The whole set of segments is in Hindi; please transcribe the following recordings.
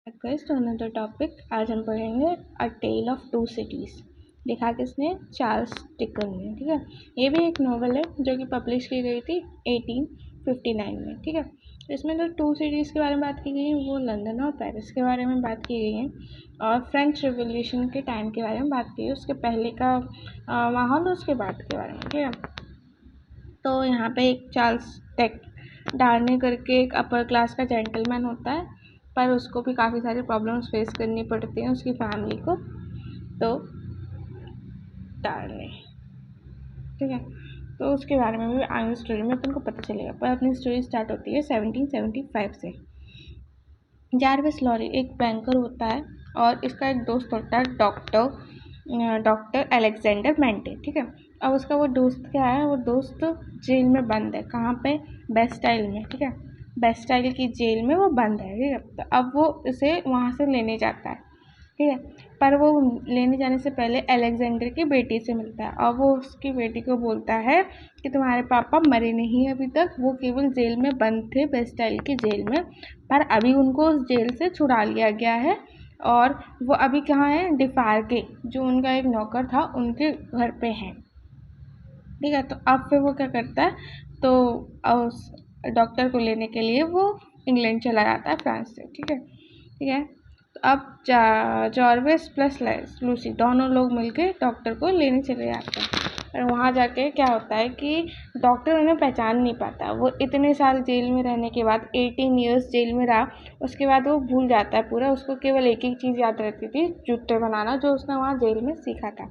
Request another topic. आज हम पढ़ेंगे अ टेल ऑफ टू सिटीज़। लिखा किसने? चार्ल्स डिकन ने। ठीक है, ये भी एक नॉवल है जो कि पब्लिश की गई थी 1859 में। ठीक है, इसमें जो टू सिटीज़ के बारे में बात की गई है वो लंदन और पेरिस के बारे में बात की गई है और फ्रेंच रिवॉल्यूशन के टाइम के बारे में बात की है, उसके पहले का माहौल, उसके बाद के बारे में। ठीक है, तो यहाँ पे एक चार्ल्स डार्ने करके एक अपर क्लास का जेंटलमैन होता है, पर उसको भी काफ़ी सारी प्रॉब्लम्स फेस करनी पड़ती हैं उसकी फैमिली को। तो डार्ने, ठीक है, तो उसके बारे में भी आगे स्टोरी में तुमको पता चलेगा। पर अपनी स्टोरी स्टार्ट होती है 1775 से। जारविस लॉरी एक बैंकर होता है और इसका एक दोस्त होता है डॉक्टर अलेक्जेंडर मेंटे। ठीक है, अब उसका वो दोस्त क्या है, वो दोस्त जेल में बंद है। कहाँ पे? बेस्टाइल में। ठीक है, बेस्टाइल की जेल में वो बंद है। ठीक है, तो अब वो इसे वहाँ से लेने जाता है। ठीक है, पर वो लेने जाने से पहले अलेक्जेंडर की बेटी से मिलता है और वो उसकी बेटी को बोलता है कि तुम्हारे पापा मरे नहीं अभी तक, वो केवल जेल में बंद थे, बेस्टाइल की जेल में, पर अभी उनको उस जेल से छुड़ा लिया गया है और वो अभी कहाँ है? डिफार्के, जो उनका एक नौकर था, उनके घर पे हैं। ठीक है, तो अब फिर वो क्या करता है, तो उस डॉक्टर को लेने के लिए वो इंग्लैंड चला जाता है फ्रांस से। ठीक है, तो अब जॉर्विस प्लस लूसी दोनों लोग मिलके डॉक्टर को लेने चले जाते हैं। और वहाँ जाके क्या होता है कि डॉक्टर उन्हें पहचान नहीं पाता। वो इतने साल जेल में रहने के बाद, 18 ईयर्स जेल में रहा, उसके बाद वो भूल जाता है पूरा। उसको केवल एक ही चीज़ याद रहती थी, जूते बनाना, जो उसने वहाँ जेल में सीखा था।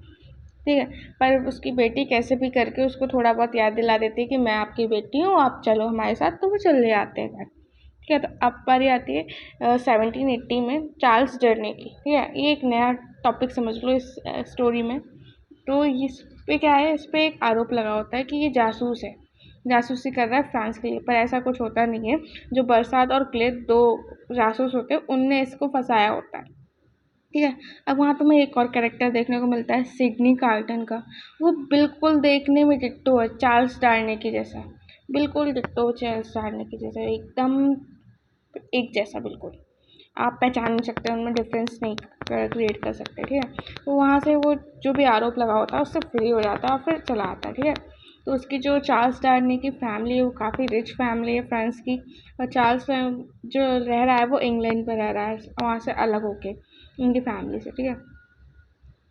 ठीक है, पर उसकी बेटी कैसे भी करके उसको थोड़ा बहुत याद दिला देती है कि मैं आपकी बेटी हूँ, आप चलो हमारे साथ, तो वो चले जाते हैं घर। ठीक है, तो अब बारी आती है 1780 में चार्ल्स डर्ने की। ठीक है, ये एक नया टॉपिक समझ लो इस स्टोरी में। तो इस पे क्या है, इस पे एक आरोप लगा होता है कि ये जासूस है, जासूसी कर रहा है फ्रांस के लिए, पर ऐसा कुछ होता नहीं है। जो बरसात और क्लेद दो जासूस होते हैं, उनने इसको फंसाया होता है। ठीक है, अब वहाँ तुम्हें एक और कैरेक्टर देखने को मिलता है, सिडनी कार्ल्टन का। वो बिल्कुल देखने में डिट्टो है चार्ल्स डार्ने की जैसा, बिल्कुल डिट्टो चार्ल्स डार्ने की जैसा, एकदम एक जैसा बिल्कुल। आप पहचान नहीं सकते, उनमें डिफरेंस नहीं क्रिएट कर सकते। ठीक है, तो वहाँ से वो जो भी आरोप लगा होता है उससे फ्री हो जाता है और फिर चला आता है। ठीक है, तो उसकी जो चार्ल्स डार्ने की फैमिली है वो काफ़ी रिच फैमिली है फ्रांस की, और चार्ल्स जो रह रहा है वो इंग्लैंड में रह रहा है वहाँ से अलग होके उनकी फैमिली से। ठीक है,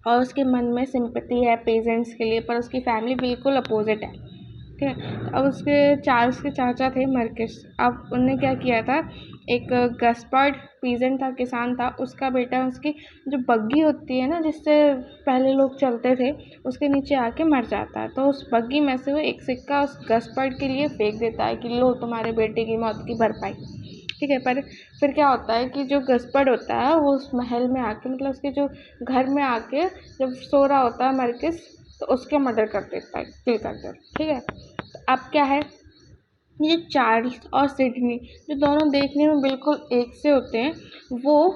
और उसके मन में सिंपैथी है पेजेंट्स के लिए, पर उसकी फैमिली बिल्कुल अपोजिट है। ठीक है, अब उसके चार्ल्स के चाचा थे मर्किस। अब उनने क्या किया था, एक गस्पर्ड पीजेंट था, किसान था, उसका बेटा उसकी जो बग्गी होती है ना, जिससे पहले लोग चलते थे, उसके नीचे आके मर जाता है। तो उस बग्गी में से वो एक सिक्का उस गस्पर्ड के लिए फेंक देता है कि लो तुम्हारे बेटे की मौत की भरपाई। ठीक है, पर फिर क्या होता है कि जो गस्पर्ड होता है वो उस महल में आके, मतलब उसके जो घर में आके जब सो रहा होता है मर्किस, तो उसके मर्डर कर देता है, किल कर देता है। ठीक है, तो अब क्या है, ये चार्ल्स और सिडनी जो दोनों देखने में बिल्कुल एक से होते हैं, वो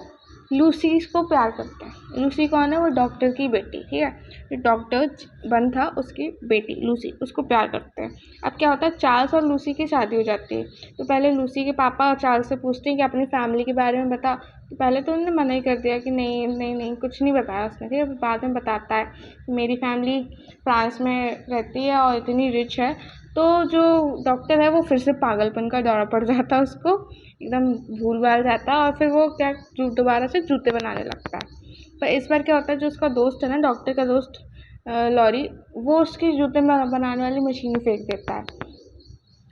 लूसी को प्यार करते हैं। लूसी कौन है? वो डॉक्टर की बेटी। ठीक है, जो डॉक्टर बन था उसकी बेटी लूसी, उसको प्यार करते हैं। अब क्या होता है, चार्ल्स और लूसी की शादी हो जाती है। तो पहले लूसी के पापा चार्ल्स से पूछते हैं कि अपनी फैमिली के बारे में बता। तो पहले तो उन्होंने मना ही कर दिया कि नहीं नहीं नहीं, कुछ नहीं बताया उसने। ठीक है, बाद में बताता है मेरी फैमिली फ्रांस में रहती है और इतनी रिच है। तो जो डॉक्टर है वो फिर से पागलपन का दौरा पड़ जाता है उसको, एकदम भूल भाल जाता है और फिर वो क्या दोबारा से जूते बनाने लगता है। पर इस बार क्या होता है, जो उसका दोस्त है ना, डॉक्टर का दोस्त लॉरी, वो उसकी जूते बनाने वाली मशीन फेंक देता है।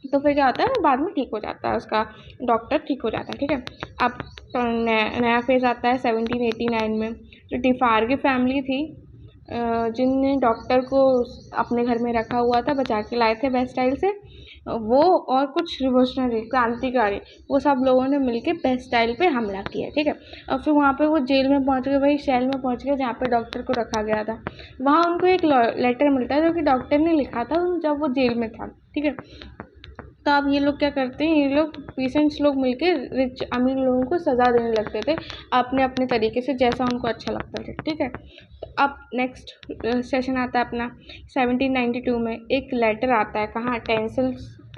तो फिर क्या होता है, बाद में ठीक हो जाता है, उसका डॉक्टर ठीक हो जाता है। ठीक है, अब नया फेज आता है 1789 में। जो डिफार की फैमिली थी, जिनने डॉक्टर को अपने घर में रखा हुआ था, बचा के लाए थे बेस्टाइल से, वो और कुछ रिवोल्यूशनरी क्रांतिकारी, वो सब लोगों ने मिलके बेस्टाइल पे हमला किया। ठीक है, और फिर वहाँ पे वो जेल में पहुँच गए, वही सेल में पहुँच गए जहाँ पे डॉक्टर को रखा गया था। वहाँ उनको एक लेटर मिलता है जो कि डॉक्टर ने लिखा था जब वो जेल में था। ठीक है, तो अब ये लोग क्या करते हैं, ये लोग पेशेंट्स लोग मिलके रिच अमीर लोगों को सज़ा देने लगते थे अपने अपने तरीके से, जैसा उनको अच्छा लगता था। ठीक है, तो अब नेक्स्ट सेशन आता है अपना 1792 में। एक लेटर आता है, कहाँ?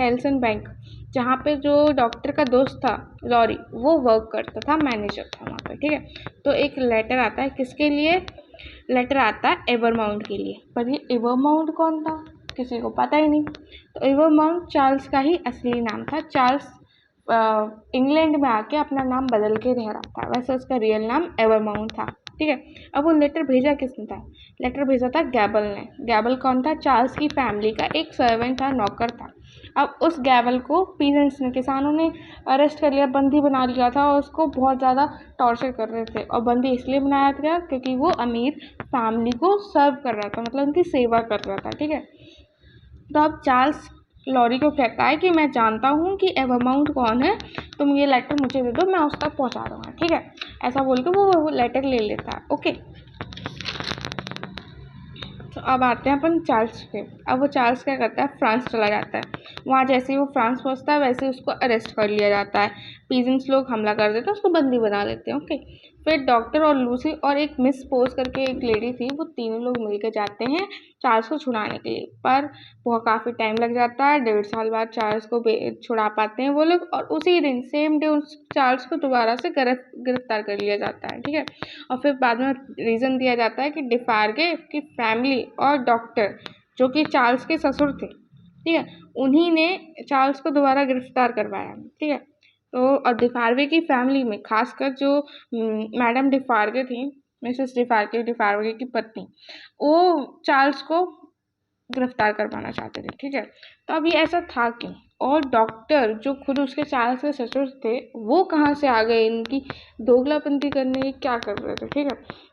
टेल्सन बैंक, जहाँ पे जो डॉक्टर का दोस्त था लॉरी, वो वर्क करता था, मैनेजर था वहाँ पे, ठीक है। तो एक लेटर आता है, किसके लिए लेटर आता है? एवरमाउंट के लिए। पर ये एवरमाउंट कौन था? किसी को पता ही नहीं। तो एवरमाउंट चार्ल्स का ही असली नाम था। चार्ल्स इंग्लैंड में आके अपना नाम बदल के रह रहा था, वैसे उसका रियल नाम एवरमाउंट था, ठीक है। अब वो लेटर भेजा किसने था? लेटर भेजा था गैबल ने। गैबल कौन था? चार्ल्स की फैमिली का एक सर्वेंट था, नौकर था। अब उस गैबल को पीजेंट्स ने, किसानों ने अरेस्ट कर लिया, बंदी बना लिया था और उसको बहुत ज़्यादा टॉर्चर कर रहे थे। और बंदी इसलिए बनाया था क्योंकि वो अमीर फैमिली को सर्व कर रहा था, मतलब उनकी सेवा कर रहा था, ठीक है। तो अब चार्ल्स लॉरी को कहता है कि मैं जानता हूँ कि एवरमाउंट कौन है, तुम ये लेटर मुझे दे दो, मैं उस तक पहुँचा दूँगा, ठीक है। ऐसा बोल के वो लेटर ले लेता है, ओके। तो अब आते हैं अपन चार्ल्स पे। अब वो चार्ल्स क्या करता है? फ्रांस चला जाता है। वहाँ जैसे ही वो फ्रांस पहुँचता है वैसे ही उसको अरेस्ट कर लिया जाता है। पीजेंट्स लोग हमला कर देते हैं, उसको बंदी बना लेते हैं, ओके। फिर डॉक्टर और लूसी और एक मिस पोज करके एक लेडी थी, वो तीनों लोग मिलकर जाते हैं चार्ल्स को छुड़ाने के लिए। पर बहुत काफ़ी टाइम लग जाता है। 1.5 साल बाद चार्ल्स को छुड़ा पाते हैं वो लोग, और उसी दिन सेम डे उस चार्ल्स को दोबारा से गिरफ्तार कर लिया जाता है, ठीक है। और फिर बाद में रीज़न दिया जाता है कि डिफार्गे की फैमिली और डॉक्टर, जो कि चार्ल्स के ससुर थे, ठीक है, उन्हीं ने चार्ल्स को दोबारा गिरफ्तार करवाया, ठीक है। तो और डिफार्गे की फैमिली में खासकर जो मैडम डिफार्गे थी, मिसेस डिफार्गे की पत्नी, वो चार्ल्स को गिरफ्तार करवाना चाहते थे, ठीक है। तो अब ये ऐसा था क्यों? और डॉक्टर जो खुद उसके चार्ल्स के ससुर थे, वो कहाँ से आ गए इनकी दोगलापंती करने? की क्या कर रहे थे, ठीक है।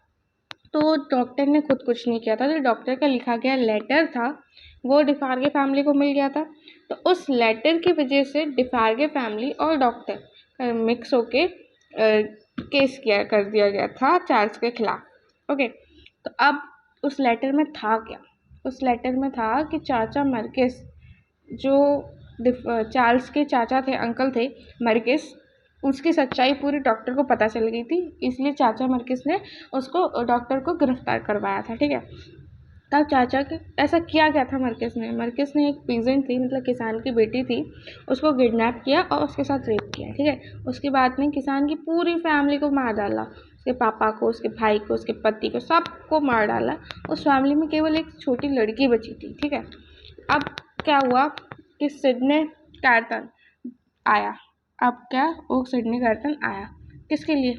तो डॉक्टर ने खुद कुछ नहीं किया था, जो डॉक्टर का लिखा गया लेटर था वो डिफार्गे फैमिली को मिल गया था। तो उस लेटर की वजह से डिफार्गे फैमिली और डॉक्टर मिक्स होके केस कर दिया गया था चार्ल्स के खिलाफ, ओके। तो अब उस लेटर में था क्या? उस लेटर में था कि चाचा मर्किस, जो चार्ल्स के चाचा थे, अंकल थे मर्किस, उसकी सच्चाई पूरी डॉक्टर को पता चल गई थी, इसलिए चाचा मर्किस ने उसको, डॉक्टर को गिरफ्तार करवाया था, ठीक है। तब चाचा के ऐसा किया गया था मर्किस ने एक पीजेंट थी, मतलब किसान की बेटी थी, उसको किडनैप किया और उसके साथ रेप किया, ठीक है। उसके बाद में किसान की पूरी फैमिली को मार डाला, उसके पापा को, उसके भाई को, उसके पति को, सबको मार डाला। उस फैमिली में केवल एक छोटी लड़की बची थी, ठीक है। अब क्या हुआ कि सिडनी कार्टन आया। अब क्या वो सिडनी कार्टन आया किसके लिए?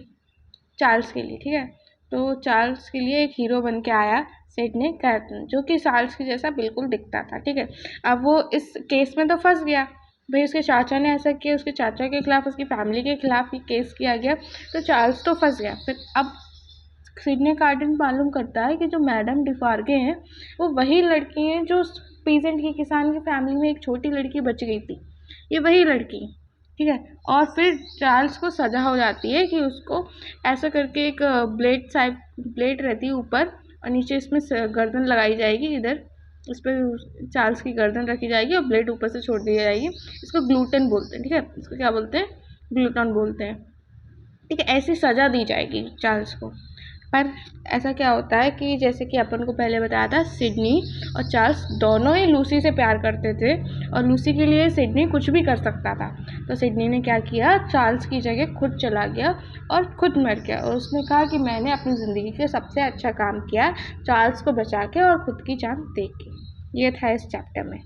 चार्ल्स के लिए, ठीक है। तो चार्ल्स के लिए एक हीरो बन के आया सिडनी कार्टन, जो कि चार्ल्स के जैसा बिल्कुल दिखता था, ठीक है। अब वो इस केस में तो फंस गया, भाई उसके चाचा ने ऐसा किया, उसके चाचा के खिलाफ, उसकी फैमिली के खिलाफ ही केस किया गया, तो चार्ल्स तो फंस गया। फिर अब सिडनी कार्टन मालूम करता है कि जो मैडम डिफार्गे हैं वो वही लड़की हैं जो पीजेंट की, किसान की फैमिली में एक छोटी लड़की बच गई थी, ये वही लड़की, ठीक है। और फिर चार्ल्स को सजा हो जाती है कि उसको ऐसा करके एक ब्लेड रहती है ऊपर, और नीचे इसमें गर्दन लगाई जाएगी, इधर इस पर चार्ल्स की गर्दन रखी जाएगी और ब्लेड ऊपर से छोड़ दी जाएगी। इसको ग्लूटन बोलते हैं, ठीक है। इसको क्या बोलते हैं? ग्लूटन बोलते हैं, ठीक है। ऐसी सज़ा दी जाएगी चार्ल्स को। पर ऐसा क्या होता है कि जैसे कि अपन को पहले बताया था, सिडनी और चार्ल्स दोनों ही लूसी से प्यार करते थे, और लूसी के लिए सिडनी कुछ भी कर सकता था। तो सिडनी ने क्या किया? चार्ल्स की जगह खुद चला गया और खुद मर गया, और उसने कहा कि मैंने अपनी ज़िंदगी के सबसे अच्छा काम किया, चार्ल्स को बचा के और खुद की जान दे के। ये था इस चैप्टर में।